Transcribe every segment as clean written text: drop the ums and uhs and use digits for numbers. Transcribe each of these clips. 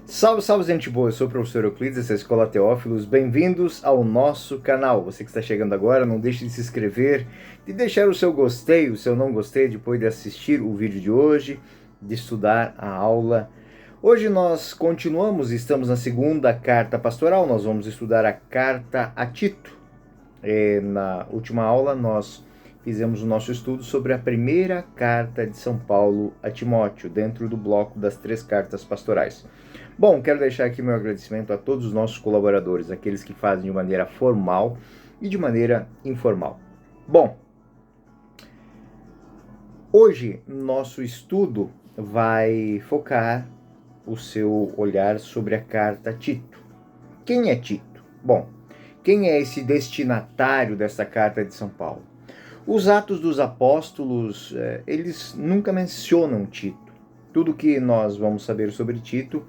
Salve, salve, gente boa! Eu sou o professor Euclides, essa é a Escola Teófilos. Bem-vindos ao nosso canal. Você que está chegando agora, não deixe de se inscrever, de deixar o seu gostei, o seu não gostei, depois de assistir o vídeo de hoje, de estudar a aula. Hoje nós continuamos, estamos na segunda carta pastoral, nós vamos estudar a carta a Tito. Na última aula nós fizemos o nosso estudo sobre a primeira carta de São Paulo a Timóteo, dentro do bloco das 3 cartas pastorais. Bom, quero deixar aqui meu agradecimento a todos os nossos colaboradores, aqueles que fazem de maneira formal e de maneira informal. Bom, hoje nosso estudo vai focar o seu olhar sobre a carta a Tito. Quem é Tito? Bom, quem é esse destinatário dessa carta de São Paulo? Os Atos dos Apóstolos, eles nunca mencionam Tito. Tudo que nós vamos saber sobre Tito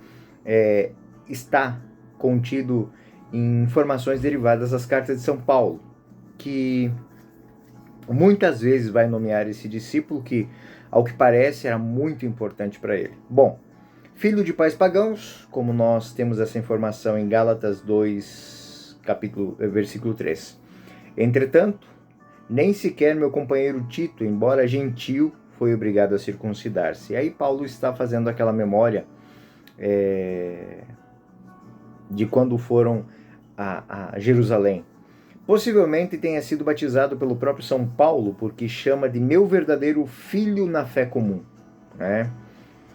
está contido em informações derivadas das cartas de São Paulo, que muitas vezes vai nomear esse discípulo que, ao que parece, era muito importante para ele. Bom, filho de pais pagãos, como nós temos essa informação em Gálatas 2, versículo 3. Entretanto, nem sequer meu companheiro Tito, embora gentil, foi obrigado a circuncidar-se. E aí Paulo está fazendo aquela memória de quando foram a Jerusalém. Possivelmente tenha sido batizado pelo próprio São Paulo, porque chama de meu verdadeiro filho na fé comum, né?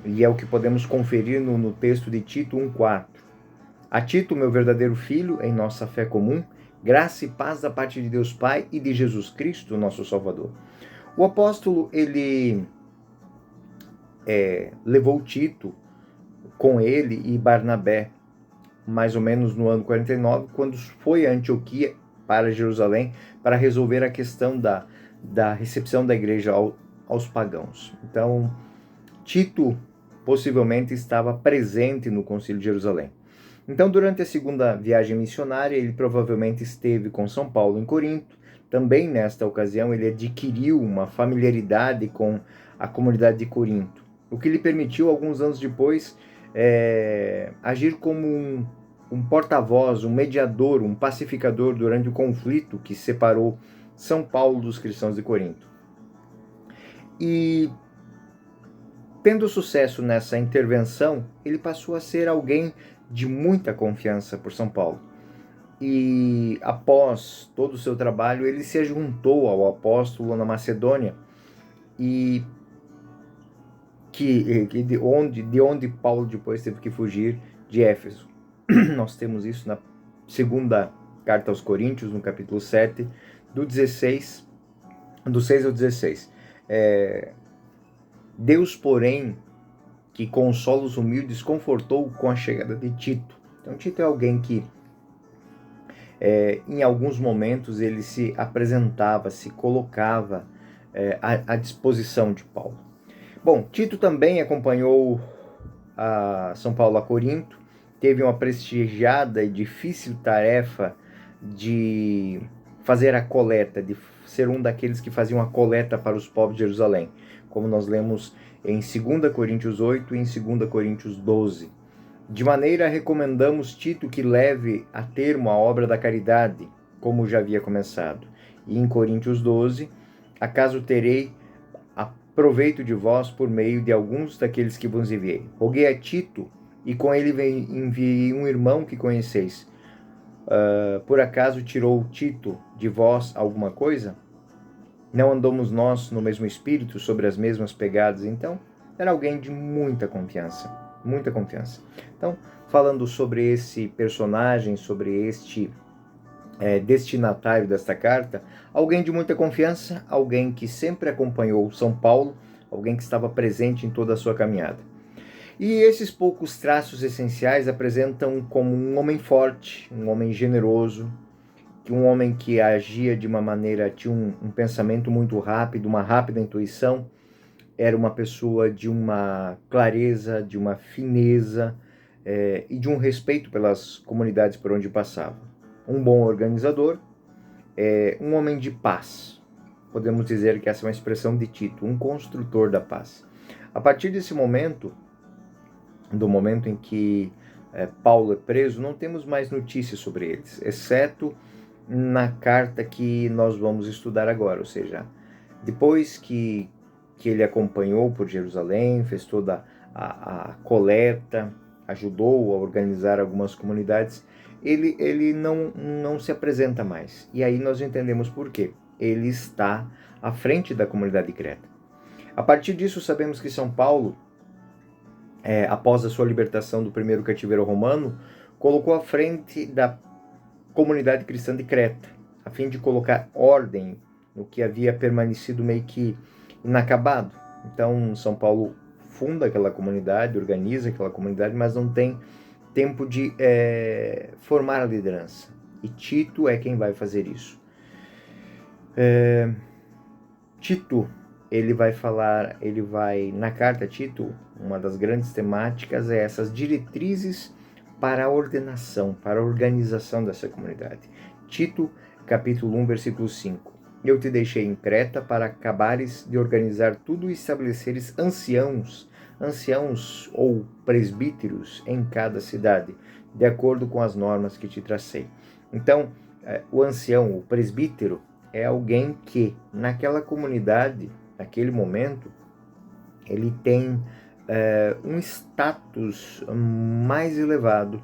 E é o que podemos conferir no texto de Tito 1,4. A Tito, meu verdadeiro filho, em nossa fé comum, graça e paz da parte de Deus Pai e de Jesus Cristo, nosso Salvador. O apóstolo, ele levou Tito com ele e Barnabé, mais ou menos no ano 49, quando foi a Antioquia para Jerusalém, para resolver a questão da recepção da igreja aos pagãos. Então, Tito possivelmente estava presente no Concílio de Jerusalém. Então, durante a segunda viagem missionária, ele provavelmente esteve com São Paulo em Corinto. Também nesta ocasião, ele adquiriu uma familiaridade com a comunidade de Corinto, o que lhe permitiu, alguns anos depois, agir como um porta-voz, um mediador, um pacificador durante o conflito que separou São Paulo dos cristãos de Corinto. E, tendo sucesso nessa intervenção, ele passou a ser alguém de muita confiança por São Paulo. E após todo o seu trabalho, ele se juntou ao apóstolo na Macedônia, e de onde Paulo depois teve que fugir, de Éfeso. Nós temos isso na segunda carta aos Coríntios, no capítulo 7, do 6 ao 16. Deus, porém, que consola os humildes, confortou com a chegada de Tito. Então, Tito é alguém que, em alguns momentos, ele se apresentava, se colocava à disposição de Paulo. Bom, Tito também acompanhou a São Paulo a Corinto, teve uma prestigiada e difícil tarefa de fazer a coleta, de ser um daqueles que faziam a coleta para os pobres de Jerusalém, como nós lemos em 2 Coríntios 8 e em 2 Coríntios 12. De maneira, recomendamos Tito que leve a termo a obra da caridade, como já havia começado. E em Coríntios 12, acaso terei proveito de vós por meio de alguns daqueles que vos enviei. Roguei a Tito, e com ele enviei um irmão que conheceis. Por acaso tirou Tito de vós alguma coisa? Não andamos nós no mesmo espírito, sobre as mesmas pegadas? Então, era alguém de muita confiança. Muita confiança. Então, falando sobre esse personagem, sobre este destinatário desta carta, alguém de muita confiança, alguém que sempre acompanhou São Paulo, alguém que estava presente em toda a sua caminhada. E esses poucos traços essenciais apresentam como um homem forte, um homem generoso, um homem que agia de uma maneira, tinha um pensamento muito rápido, uma rápida intuição, era uma pessoa de uma clareza, de uma fineza e de um respeito pelas comunidades por onde passava. Um bom organizador, um homem de paz. Podemos dizer que essa é uma expressão de Tito, um construtor da paz. A partir desse momento, do momento em que Paulo é preso, não temos mais notícias sobre eles, exceto na carta que nós vamos estudar agora, ou seja, depois que ele acompanhou por Jerusalém, fez toda a coleta, ajudou a organizar algumas comunidades, ele não se apresenta mais. E aí nós entendemos por quê. Ele está à frente da comunidade de Creta. A partir disso, sabemos que São Paulo, após a sua libertação do primeiro cativeiro romano, colocou à frente da comunidade cristã de Creta, a fim de colocar ordem no que havia permanecido meio que inacabado. Então, São Paulo funda aquela comunidade, organiza aquela comunidade, mas não tem tempo de formar a liderança. E Tito é quem vai fazer isso. Tito, na carta a Tito, uma das grandes temáticas é essas diretrizes para a ordenação, para a organização dessa comunidade. Tito, capítulo 1, versículo 5. Eu te deixei em Creta para acabares de organizar tudo e estabeleceres anciãos ou presbíteros em cada cidade, de acordo com as normas que te tracei. Então, o ancião, o presbítero, é alguém que, naquela comunidade, naquele momento, ele tem um status mais elevado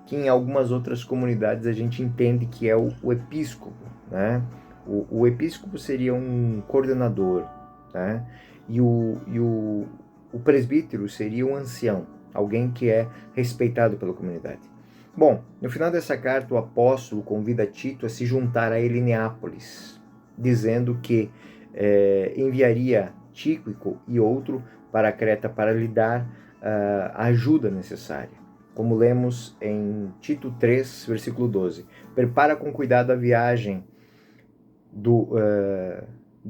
que em algumas outras comunidades a gente entende que é o episcopo, né? O episcopo seria um coordenador, né? E o presbítero seria um ancião, alguém que é respeitado pela comunidade. Bom, no final dessa carta, o apóstolo convida Tito a se juntar a ele em Neápolis, dizendo que enviaria Tíquico e outro para Creta para lhe dar a ajuda necessária. Como lemos em Tito 3, versículo 12. Prepara com cuidado a viagem do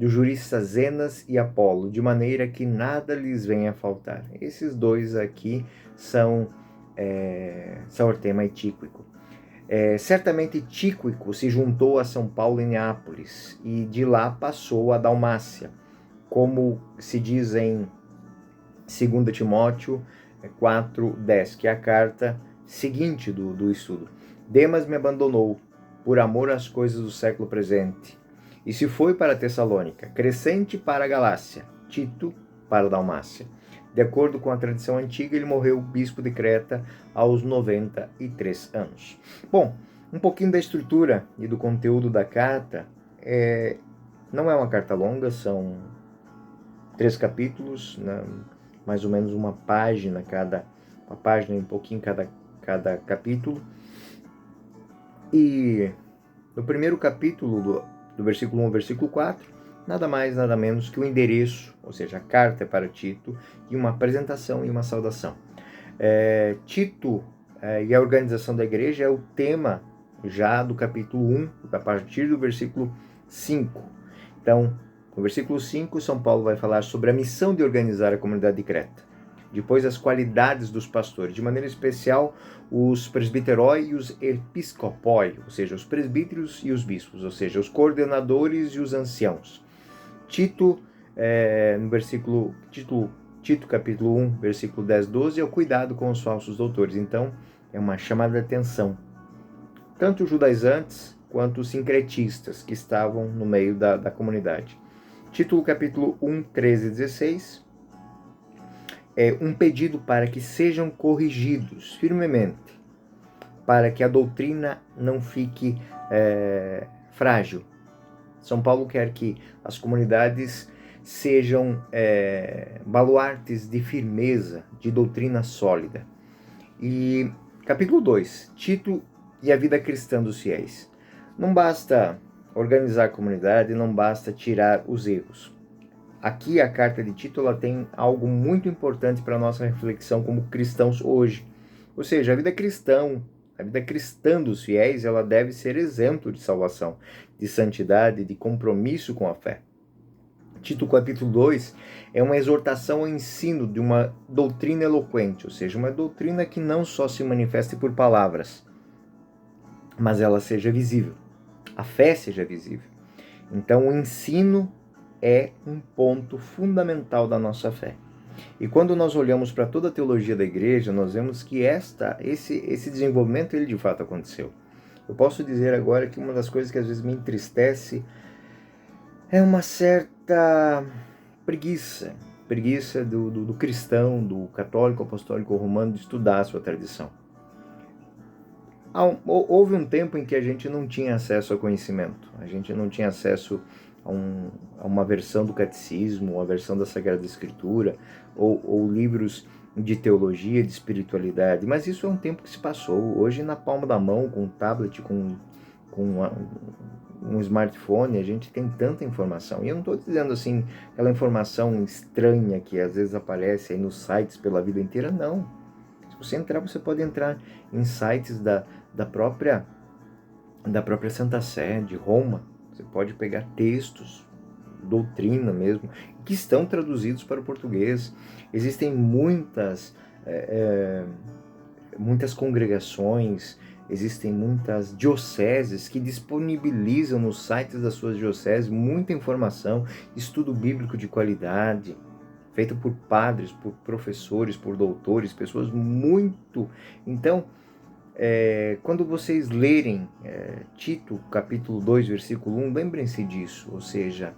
jurista Zenas e Apolo, de maneira que nada lhes venha a faltar. Esses dois aqui são Artema e Tíquico. Certamente Tíquico se juntou a São Paulo em Neápolis e de lá passou a Dalmácia, como se diz em 2 Timóteo 4:10, que é a carta seguinte do estudo. Demas me abandonou por amor às coisas do século presente e se foi para Tessalônica, Crescente para a Galácia, Tito para a Dalmácia. De acordo com a tradição antiga, ele morreu bispo de Creta aos 93 anos. Bom, um pouquinho da estrutura e do conteúdo da carta. Não é uma carta longa, são 3 capítulos, né? Mais ou menos uma página e um pouquinho cada capítulo. E no primeiro capítulo, do versículo 1 ao versículo 4, nada mais, nada menos que o endereço, ou seja, a carta é para Tito, e uma apresentação e uma saudação. Tito e a organização da igreja é o tema já do capítulo 1, a partir do versículo 5. Então, no versículo 5, São Paulo vai falar sobre a missão de organizar a comunidade de Creta. Depois, as qualidades dos pastores, de maneira especial, os presbiterói e os episcopoi, ou seja, os presbíteros e os bispos, ou seja, os coordenadores e os anciãos. Tito, Tito capítulo 1, versículo 10, 12, é o cuidado com os falsos doutores. Então, é uma chamada de atenção. Tanto os judaizantes quanto os sincretistas que estavam no meio da comunidade. Tito capítulo 1, 13 e 16, é um pedido para que sejam corrigidos firmemente, para que a doutrina não fique frágil. São Paulo quer que as comunidades sejam baluartes de firmeza, de doutrina sólida. E capítulo 2, Tito e a vida cristã dos fiéis. Não basta organizar a comunidade, não basta tirar os erros. Aqui a carta de Tito ela tem algo muito importante para a nossa reflexão como cristãos hoje. Ou seja, a vida cristã dos fiéis, ela deve ser exemplo de salvação, de santidade, de compromisso com a fé. Tito capítulo 2 é uma exortação ao ensino de uma doutrina eloquente, ou seja, uma doutrina que não só se manifeste por palavras, mas ela seja visível, a fé seja visível. Então o ensino é um ponto fundamental da nossa fé. E quando nós olhamos para toda a teologia da igreja, nós vemos que esse desenvolvimento, ele de fato aconteceu. Eu posso dizer agora que uma das coisas que às vezes me entristece é uma certa preguiça do cristão, do católico apostólico romano, de estudar a sua tradição. Houve um tempo em que a gente não tinha acesso ao conhecimento, a gente não tinha acesso a uma versão do catecismo, uma versão da Sagrada Escritura, ou livros de teologia, de espiritualidade, mas isso é um tempo que se passou. Hoje, na palma da mão, com um tablet, com um smartphone, a gente tem tanta informação. E eu não estou dizendo assim, aquela informação estranha que às vezes aparece aí nos sites pela vida inteira, não. Se você entrar, você pode entrar em sites da própria Santa Sé, de Roma. Você pode pegar textos, doutrina mesmo, que estão traduzidos para o português. Existem muitas congregações, existem muitas dioceses que disponibilizam nos sites das suas dioceses muita informação, estudo bíblico de qualidade, feito por padres, por professores, por doutores, pessoas muito... Então, quando vocês lerem Tito, capítulo 2, versículo 1, lembrem-se disso, ou seja,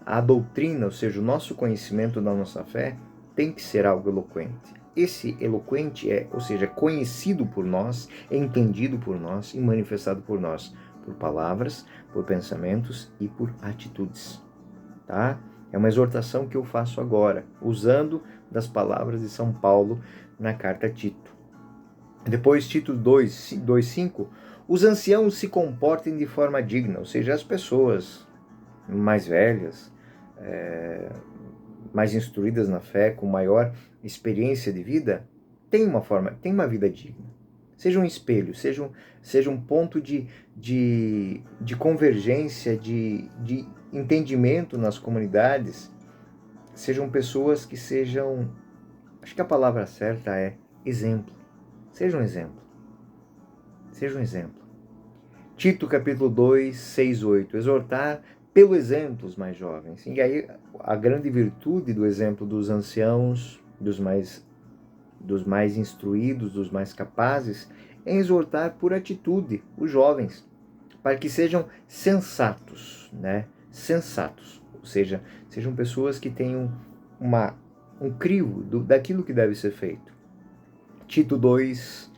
a doutrina, ou seja, o nosso conhecimento da nossa fé, tem que ser algo eloquente. Esse eloquente ou seja, conhecido por nós, entendido por nós e manifestado por nós, por palavras, por pensamentos e por atitudes, tá? É uma exortação que eu faço agora, usando das palavras de São Paulo na carta a Tito. Depois, Tito 2:5, os anciãos se comportem de forma digna, ou seja, as pessoas mais velhas, mais instruídas na fé, com maior experiência de vida, têm uma vida digna. Seja um espelho, seja um ponto de convergência, de entendimento nas comunidades, sejam pessoas que sejam, acho que a palavra certa é exemplo. Seja um exemplo. Seja um exemplo. Tito capítulo 2, 6, 8. Exortar pelo exemplo os mais jovens. E aí a grande virtude do exemplo dos anciãos, dos mais instruídos, dos mais capazes, é exortar por atitude os jovens, para que sejam sensatos, né? Sensatos. Ou seja, sejam pessoas que tenham um crivo daquilo que deve ser feito. Tito 2,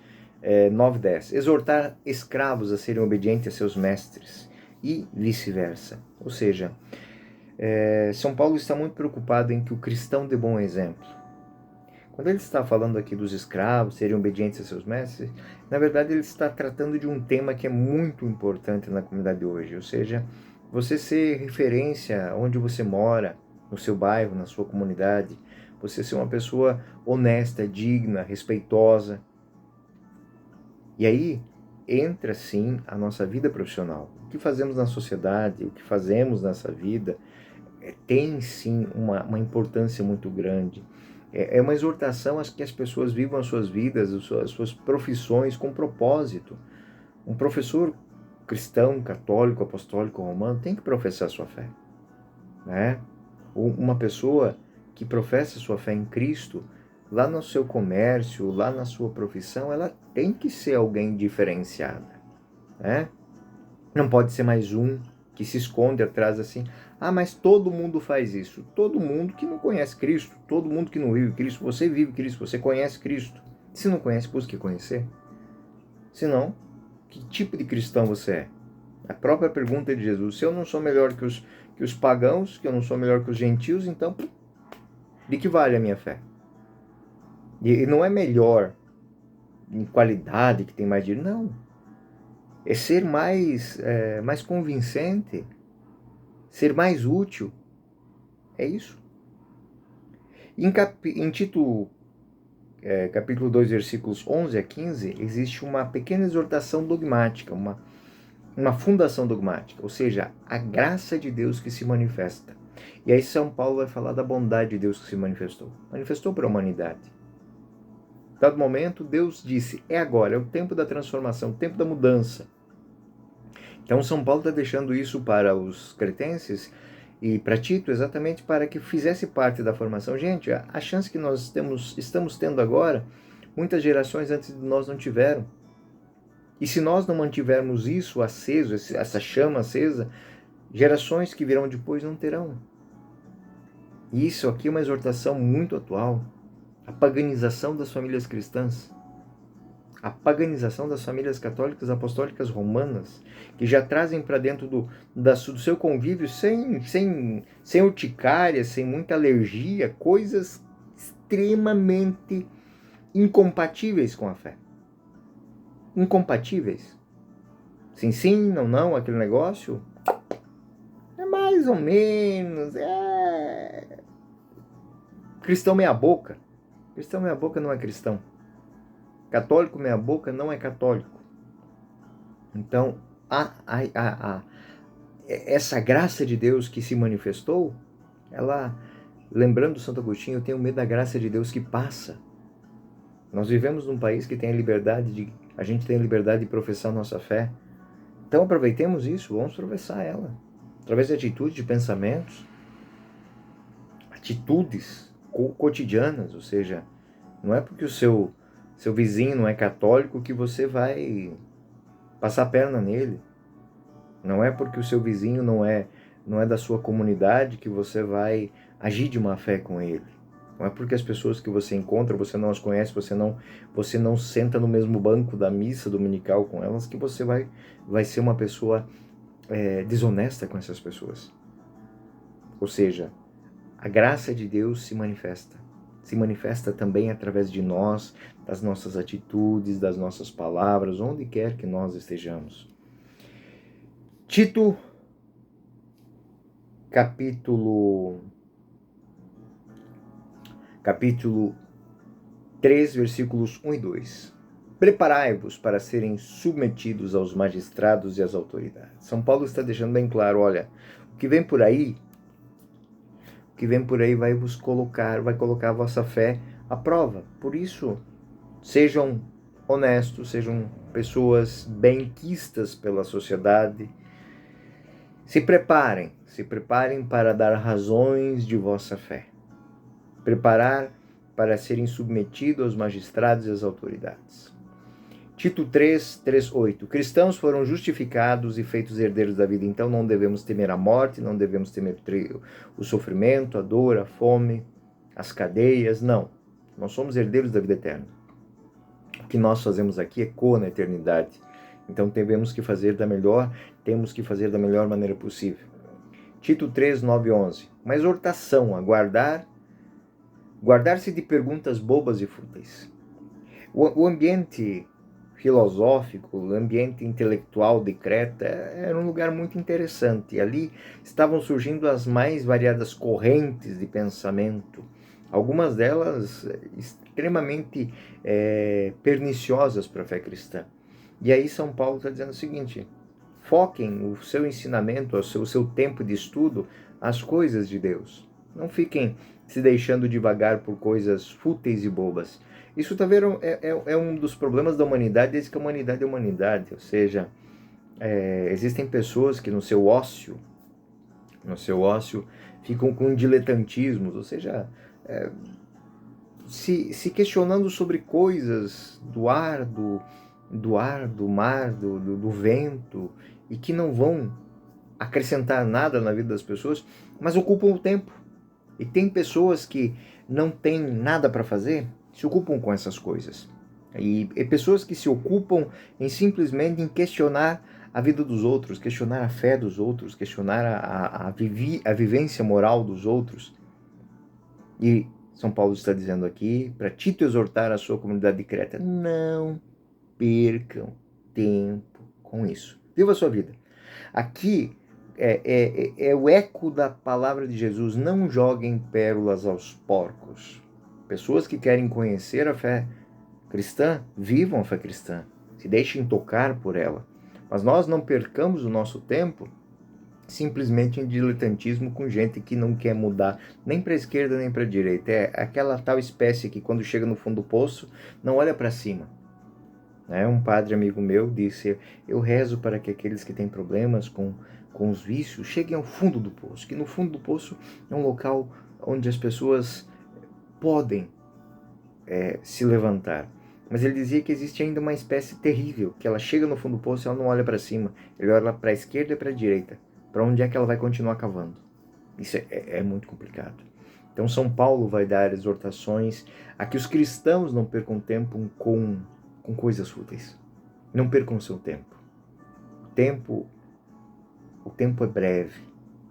9, 10. Exortar escravos a serem obedientes a seus mestres e vice-versa. Ou seja, São Paulo está muito preocupado em que o cristão dê bom exemplo. Quando ele está falando aqui dos escravos serem obedientes a seus mestres, na verdade ele está tratando de um tema que é muito importante na comunidade hoje. Ou seja, você ser referência onde você mora, no seu bairro, na sua comunidade, você ser uma pessoa honesta, digna, respeitosa. E aí entra sim a nossa vida profissional. O que fazemos na sociedade, o que fazemos nessa vida, tem sim uma importância muito grande. É uma exortação a que as pessoas vivam as suas vidas, as suas profissões com propósito. Um professor cristão, católico, apostólico, romano, tem que professar sua fé, né? Uma pessoa que professa sua fé em Cristo, lá no seu comércio, lá na sua profissão, ela tem que ser alguém diferenciada, né? Não pode ser mais um que se esconde atrás assim, mas todo mundo faz isso. Todo mundo que não conhece Cristo, todo mundo que não vive Cristo, você vive Cristo, você conhece Cristo. Se não conhece, busque conhecer. Se não, que tipo de cristão você é? A própria pergunta de Jesus, se eu não sou melhor que os pagãos, que eu não sou melhor que os gentios, então de que vale a minha fé? E não é melhor em qualidade, que tem mais dinheiro, não. É ser mais convincente, ser mais útil. É isso. Em Tito, capítulo 2, versículos 11 a 15, existe uma pequena exortação dogmática, uma fundação dogmática, ou seja, a graça de Deus que se manifesta. E aí São Paulo vai falar da bondade de Deus que se manifestou. Manifestou para a humanidade. Dado momento, Deus disse, é agora, é o tempo da transformação, o tempo da mudança. Então São Paulo está deixando isso para os cretenses e para Tito exatamente para que fizesse parte da formação. Gente, a chance que nós estamos tendo agora, muitas gerações antes de nós não tiveram. E se nós não mantivermos isso aceso, essa chama acesa, gerações que virão depois não terão. E isso aqui é uma exortação muito atual. A paganização das famílias cristãs. A paganização das famílias católicas apostólicas romanas, que já trazem para dentro do seu convívio, sem urticária, sem muita alergia, coisas extremamente incompatíveis com a fé. Incompatíveis. Sim, sim, não, não, aquele negócio é mais ou menos, cristão meia boca. Cristão meia boca não é cristão. Católico meia boca não é católico. Então, essa graça de Deus que se manifestou, ela, lembrando Santo Agostinho, eu tenho medo da graça de Deus que passa. Nós vivemos num país que tem a gente tem a liberdade de professar nossa fé. Então aproveitemos isso, vamos professar ela. Através de atitudes, de pensamentos, atitudes cotidianas, ou seja, não é porque o seu vizinho não é católico que você vai passar a perna nele. Não é porque o seu vizinho não é da sua comunidade que você vai agir de má fé com ele. Não é porque as pessoas que você encontra, você não as conhece, você não senta no mesmo banco da missa dominical com elas, que você vai ser uma pessoa desonesta com essas pessoas. Ou seja, a graça de Deus se manifesta também através de nós, das nossas atitudes, das nossas palavras, onde quer que nós estejamos. Tito, capítulo 3, versículos 1 e 2. Preparai-vos para serem submetidos aos magistrados e às autoridades. São Paulo está deixando bem claro, olha, o que vem por aí vai colocar a vossa fé à prova. Por isso, sejam honestos, sejam pessoas benquistas pela sociedade. Se preparem para dar razões de vossa fé. Preparar para serem submetidos aos magistrados e às autoridades. Tito 3, 8. Cristãos foram justificados e feitos herdeiros da vida, então não devemos temer a morte, não devemos temer o sofrimento, a dor, a fome, as cadeias, não. Nós somos herdeiros da vida eterna. O que nós fazemos aqui ecoa na eternidade. Então temos que fazer da melhor maneira possível. Tito 3, 9 e 11. Uma exortação a guardar-se de perguntas bobas e fúteis. O ambiente filosófico, o ambiente intelectual de Creta era um lugar muito interessante. Ali estavam surgindo as mais variadas correntes de pensamento, algumas delas extremamente perniciosas para a fé cristã. E aí São Paulo está dizendo o seguinte: foquem o seu ensinamento, o seu tempo de estudo, às coisas de Deus. Não fiquem se deixando divagar por coisas fúteis e bobas. Isso talvez é um dos problemas da humanidade, desde que a humanidade é humanidade. Ou seja, existem pessoas que no seu ócio ficam com diletantismos, ou seja, se questionando sobre coisas do ar, do mar, do vento, e que não vão acrescentar nada na vida das pessoas, mas ocupam o tempo. E tem pessoas que não têm nada para fazer, se ocupam com essas coisas. E pessoas que se ocupam simplesmente em questionar a vida dos outros, questionar a fé dos outros, questionar a vivência moral dos outros. E São Paulo está dizendo aqui, para Tito exortar a sua comunidade de Creta: não percam tempo com isso. Viva a sua vida. Aqui é o eco da palavra de Jesus: não joguem pérolas aos porcos. Pessoas que querem conhecer a fé cristã, vivam a fé cristã, se deixem tocar por ela. Mas nós não percamos o nosso tempo simplesmente em diletantismo com gente que não quer mudar nem para a esquerda nem para a direita. É aquela tal espécie que quando chega no fundo do poço não olha para cima. Um padre amigo meu disse: eu rezo para que aqueles que têm problemas com com os vícios, cheguem ao fundo do poço, que no fundo do poço é um local onde as pessoas podem se levantar. Mas ele dizia que existe ainda uma espécie terrível, que ela chega no fundo do poço e ela não olha para cima, ela olha para a esquerda e para a direita. Para onde é que ela vai continuar cavando? Isso é muito complicado. Então São Paulo vai dar exortações a que os cristãos não percam tempo com coisas fúteis. Não percam o seu tempo. O tempo é breve,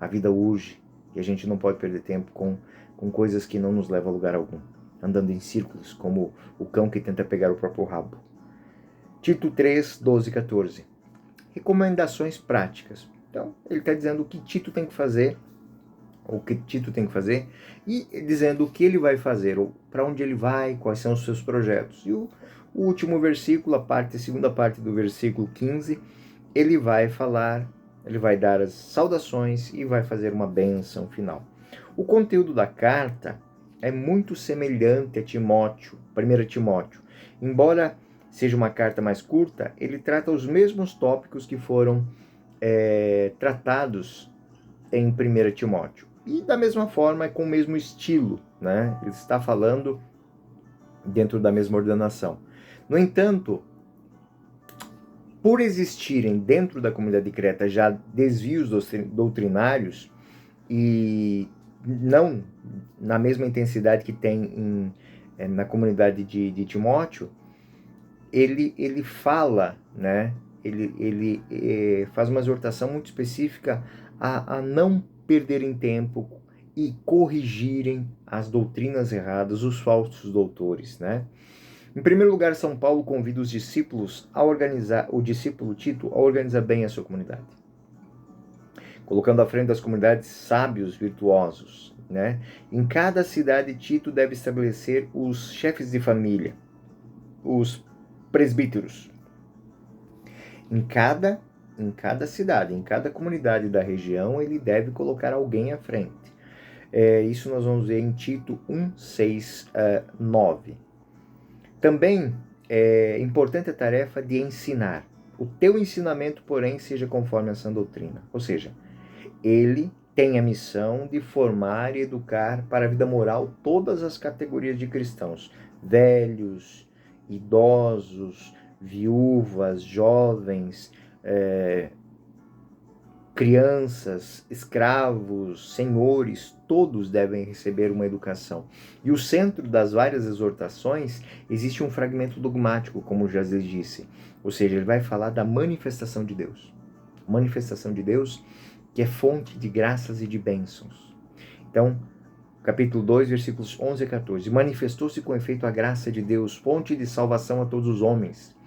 a vida urge, e a gente não pode perder tempo com coisas que não nos levam a lugar algum, andando em círculos, como o cão que tenta pegar o próprio rabo. Tito 3, 12 e 14. Recomendações práticas. Então, ele está dizendo o que Tito tem que fazer, e dizendo o que ele vai fazer, ou para onde ele vai, quais são os seus projetos. E o último versículo, a segunda parte do versículo 15, ele vai dar as saudações e vai fazer uma bênção final. O conteúdo da carta é muito semelhante a 1 Timóteo. Embora seja uma carta mais curta, ele trata os mesmos tópicos que foram tratados em 1 Timóteo. E da mesma forma, é com o mesmo estilo, né? Ele está falando dentro da mesma ordenação. No entanto, por existirem dentro da comunidade de Creta já desvios doutrinários, e não na mesma intensidade que tem na comunidade de Timóteo, ele fala, né? Ele faz uma exortação muito específica a não perderem tempo e corrigirem as doutrinas erradas, os falsos doutores, né? Em primeiro lugar, São Paulo convida os discípulos o discípulo Tito a organizar bem a sua comunidade, colocando à frente das comunidades sábios virtuosos, né? Em cada cidade, Tito deve estabelecer os chefes de família, os presbíteros. Em cada cidade, em cada comunidade da região, ele deve colocar alguém à frente. Isso nós vamos ver em Tito 1, 6, 9. Também é importante a tarefa de ensinar. O teu ensinamento, porém, seja conforme a sã doutrina. Ou seja, ele tem a missão de formar e educar para a vida moral todas as categorias de cristãos. Velhos, idosos, viúvas, jovens, crianças, escravos, senhores, todos devem receber uma educação. E o centro das várias exortações existe um fragmento dogmático, como já lhes disse. Ou seja, ele vai falar da manifestação de Deus. Manifestação de Deus que é fonte de graças e de bênçãos. Então, capítulo 2, versículos 11 a 14. Manifestou-se com efeito a graça de Deus, fonte de salvação a todos os homens.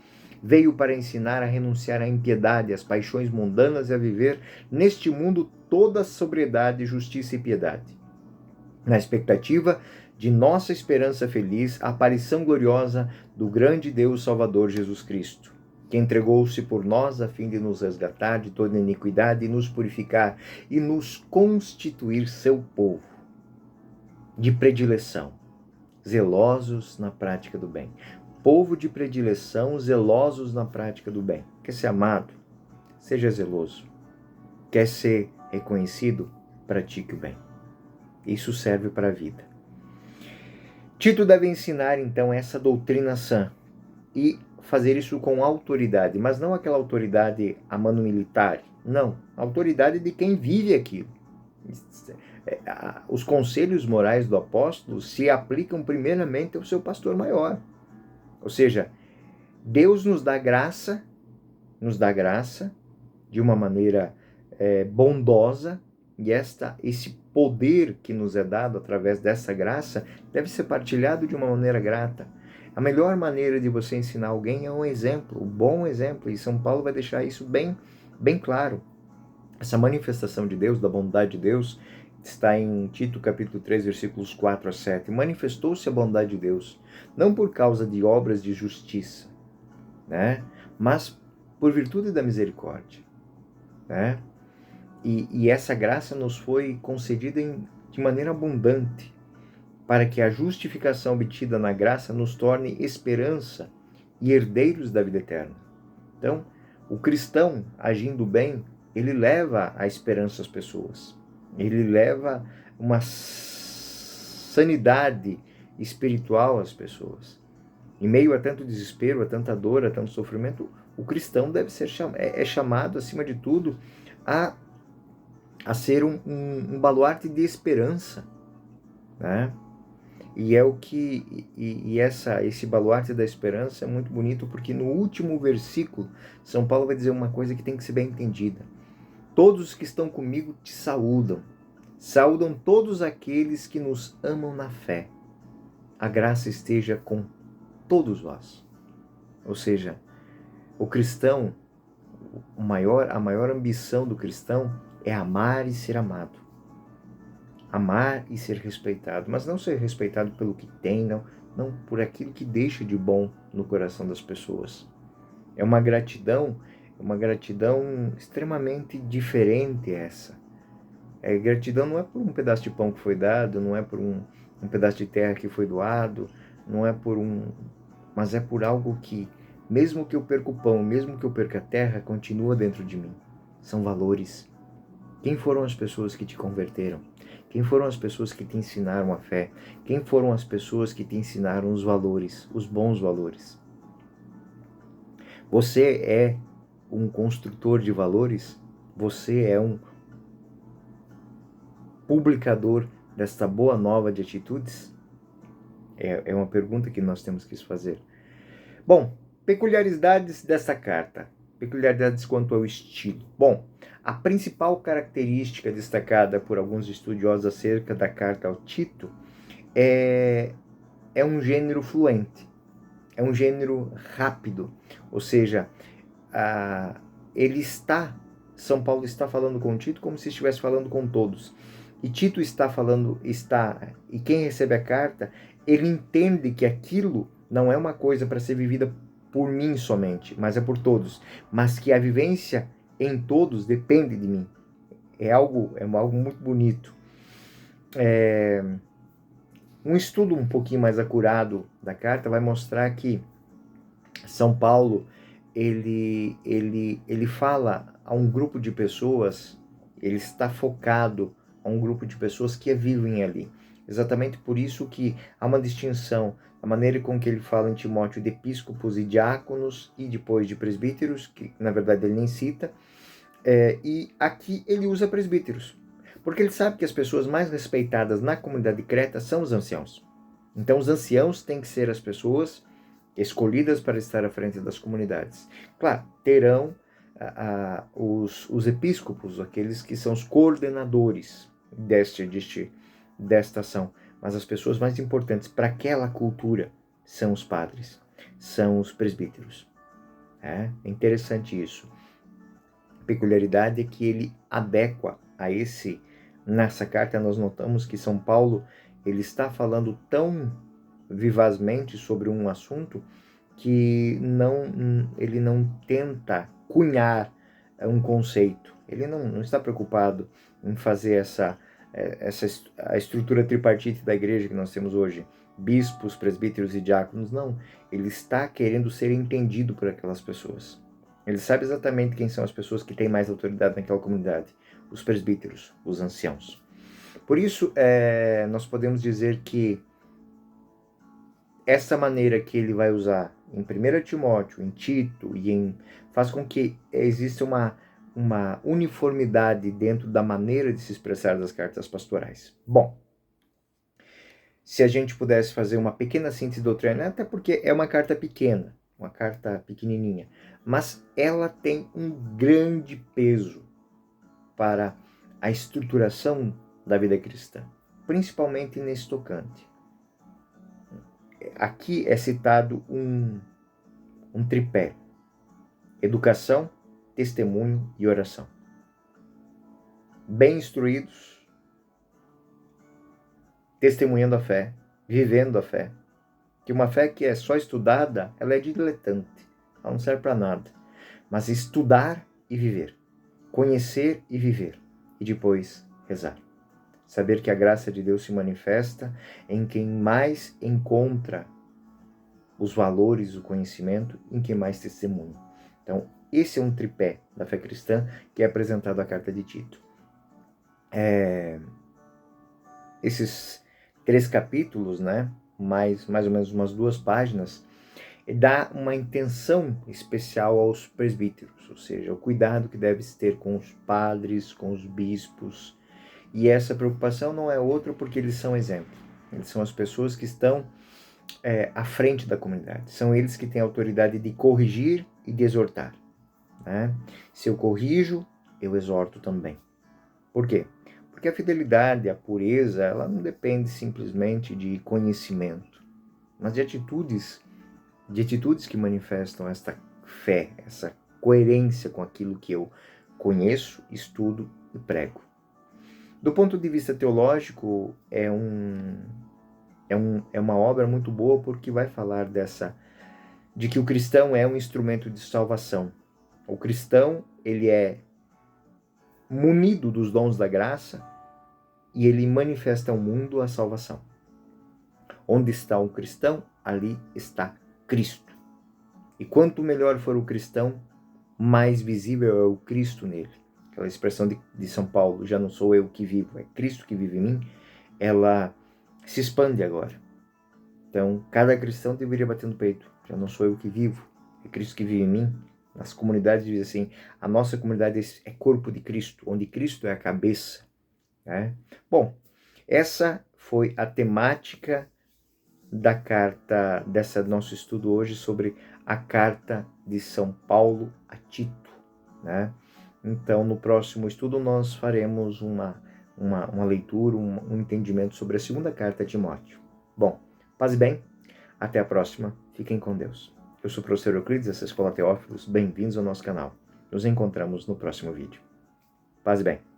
Veio para ensinar a renunciar à impiedade, às paixões mundanas e a viver neste mundo toda sobriedade, justiça e piedade. Na expectativa de nossa esperança feliz, a aparição gloriosa do grande Deus Salvador Jesus Cristo, que entregou-se por nós a fim de nos resgatar de toda iniquidade e nos purificar e nos constituir seu povo de predileção, zelosos na prática do bem. Povo de predileção, zelosos na prática do bem. Quer ser amado? Seja zeloso. Quer ser reconhecido? Pratique o bem. Isso serve para a vida. Tito deve ensinar, então, essa doutrina sã e fazer isso com autoridade, mas não aquela autoridade a mano militar. Não, a autoridade de quem vive aquilo. Os conselhos morais do apóstolo se aplicam primeiramente ao seu pastor maior. Ou seja, Deus nos dá graça de uma maneira bondosa, e esse poder que nos é dado através dessa graça deve ser partilhado de uma maneira grata. A melhor maneira de você ensinar alguém é um exemplo, um bom exemplo, e São Paulo vai deixar isso bem, bem claro. Essa manifestação de Deus, da bondade de Deus, está em Tito capítulo 3, versículos 4 a 7. Manifestou-se a bondade de Deus, não por causa de obras de justiça, né? Mas por virtude da misericórdia, né? E essa graça nos foi concedida de maneira abundante, para que a justificação obtida na graça nos torne esperança e herdeiros da vida eterna. Então, o cristão, agindo bem, ele leva a esperança às pessoas. Ele leva uma sanidade espiritual às pessoas. Em meio a tanto desespero, a tanta dor, a tanto sofrimento, o cristão deve ser chamado, acima de tudo, a ser um baluarte de esperança, né? E é o que esse baluarte da esperança é muito bonito, porque no último versículo São Paulo vai dizer uma coisa que tem que ser bem entendida. Todos os que estão comigo te saúdam. Saúdam todos aqueles que nos amam na fé. A graça esteja com todos vós. Ou seja, o cristão, a maior ambição do cristão é amar e ser amado. Amar e ser respeitado, mas não ser respeitado pelo que tem, não por aquilo que deixa de bom no coração das pessoas. É uma gratidão extremamente diferente essa. Gratidão não é por um pedaço de pão que foi dado, não é por um pedaço de terra que foi doado, não é mas é por algo que, mesmo que eu perca o pão, mesmo que eu perca a terra, continua dentro de mim. São valores. Quem foram as pessoas que te converteram? Quem foram as pessoas que te ensinaram a fé? Quem foram as pessoas que te ensinaram os valores, os bons valores? Você é um construtor de valores? Você é um publicador desta boa nova de atitudes? É uma pergunta que nós temos que fazer. Bom, peculiaridades dessa carta. Peculiaridades quanto ao estilo. Bom, a principal característica destacada por alguns estudiosos acerca da carta ao Tito é um gênero fluente, é um gênero rápido, ou seja, São Paulo está falando com Tito como se estivesse falando com todos. E Tito e quem recebe a carta, ele entende que aquilo não é uma coisa para ser vivida por mim somente, mas é por todos. Mas que a vivência em todos depende de mim. É algo muito bonito. Um estudo um pouquinho mais acurado da carta vai mostrar que São Paulo, ele fala a um grupo de pessoas, ele está focado a um grupo de pessoas que vivem ali. Exatamente por isso que há uma distinção a maneira com que ele fala em Timóteo de episcopos e diáconos e depois de presbíteros, que na verdade ele nem cita, e aqui ele usa presbíteros, porque ele sabe que as pessoas mais respeitadas na comunidade de Creta são os anciãos. Então os anciãos têm que ser as pessoas escolhidas para estar à frente das comunidades. Claro, terão os episcopos, aqueles que são os coordenadores desta ação, mas as pessoas mais importantes para aquela cultura são os padres, são os presbíteros. É interessante isso. A peculiaridade é que ele adequa nessa carta nós notamos que São Paulo ele está falando tão vivazmente sobre um assunto que ele não tenta cunhar um conceito. Ele não está preocupado em fazer a estrutura tripartite da igreja que nós temos hoje, bispos, presbíteros e diáconos. Não, ele está querendo ser entendido por aquelas pessoas. Ele sabe exatamente quem são as pessoas que têm mais autoridade naquela comunidade, os presbíteros, os anciãos. Por isso, nós podemos dizer que essa maneira que ele vai usar em 1 Timóteo, em Tito, faz com que exista uma uniformidade dentro da maneira de se expressar das cartas pastorais. Bom, se a gente pudesse fazer uma pequena síntese doutrinária, até porque é uma carta pequena, uma carta pequenininha, mas ela tem um grande peso para a estruturação da vida cristã, principalmente nesse tocante. Aqui é citado um tripé: educação, testemunho e oração. Bem instruídos, testemunhando a fé, vivendo a fé. Que uma fé que é só estudada, ela é diletante, ela não serve para nada. Mas estudar e viver, conhecer e viver, e depois rezar. Saber que a graça de Deus se manifesta em quem mais encontra os valores, o conhecimento, em quem mais testemunha. Então, esse é um tripé da fé cristã que é apresentado à carta de Tito. Esses 3 capítulos, né, mais ou menos umas 2 páginas, dá uma intenção especial aos presbíteros, ou seja, o cuidado que deve se ter com os padres, com os bispos. E essa preocupação não é outra porque eles são exemplo. Eles são as pessoas que estão à frente da comunidade. São eles que têm a autoridade de corrigir e de exortar, né? Se eu corrijo, eu exorto também. Por quê? Porque a fidelidade, a pureza, ela não depende simplesmente de conhecimento, mas de atitudes que manifestam esta fé, essa coerência com aquilo que eu conheço, estudo e prego. Do ponto de vista teológico, é uma obra muito boa porque vai falar de que o cristão é um instrumento de salvação. O cristão, ele é munido dos dons da graça e ele manifesta ao mundo a salvação. Onde está o cristão, ali está Cristo. E quanto melhor for o cristão, mais visível é o Cristo nele. Aquela expressão de São Paulo, já não sou eu que vivo, é Cristo que vive em mim, ela se expande agora. Então, cada cristão deveria bater no peito. Já não sou eu que vivo, é Cristo que vive em mim. Nas comunidades diz assim, a nossa comunidade é corpo de Cristo, onde Cristo é a cabeça, né? Bom, essa foi a temática da carta, desse nosso estudo hoje sobre a carta de São Paulo a Tito, né? Então, no próximo estudo nós faremos uma leitura, um entendimento sobre a segunda carta a Timóteo. Bom, paz e bem, até a próxima, fiquem com Deus. Eu sou o professor Euclides, essa é a Escola Teófilos, bem-vindos ao nosso canal. Nos encontramos no próximo vídeo. Paz e bem.